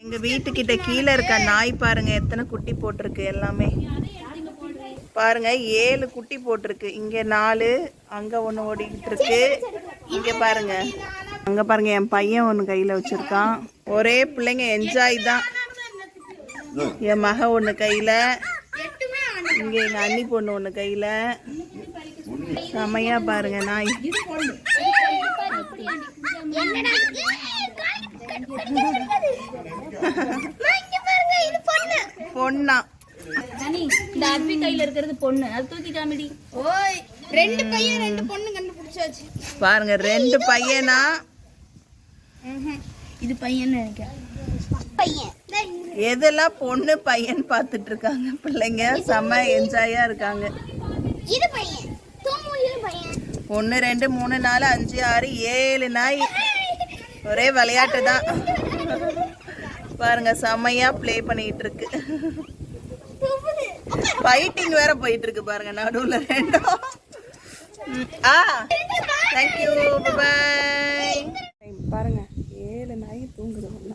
எங்க வீட்டுக்கிட்ட கீழே இருக்க நாய் பாருங்க எத்தனை குட்டி போட்டிருக்கு. எல்லாமே பாருங்க 7 குட்டி போட்டிருக்கு. இங்க 4, அங்க ஒண்ணு ஓடிக்கிட்டு இருக்கு. இங்க பாருங்க, அங்க பாருங்க என் பையன் ஒண்ணு கையில வச்சிருக்கான். ஒரே பிள்ளைங்க என்ஜாய் தான். என் மக ஒண்ணு கையில, இங்க எங்க அண்ணி பொண்ணு ஒண்ணு கையில. செமையா பாருங்க நாய். பொண்ணா இந்த அருவி கையில இருக்கிறது பொண்ணு. அது தூக்கி காமிடி. ஓய் 2 பையன் 2 பொண்ணு கண்டுபிடிச்சாச்சு. பாருங்க 2 பையனா. இது பையன் நினைக்கிறேன். பையன் எதெல்லாம் பொண்ணு பையன் பார்த்துட்டு இருக்காங்க பிள்ளைங்க. செம்ம என்ஜாயா இருக்காங்க. இது பையன். இது பையன். 1 2 3 4 5 6 7 நாய். ஒரே விளையாட்டு தான். பாருங்க செம்மையா ப்ளே பண்ணிட்டு இருக்கு. ஃபைட்டிங் வேற போயிட்டு இருக்கு பாருங்க நடுவுல ரெண்டும். Thank you, bye. பாருங்க 7 நாய் தூங்குது.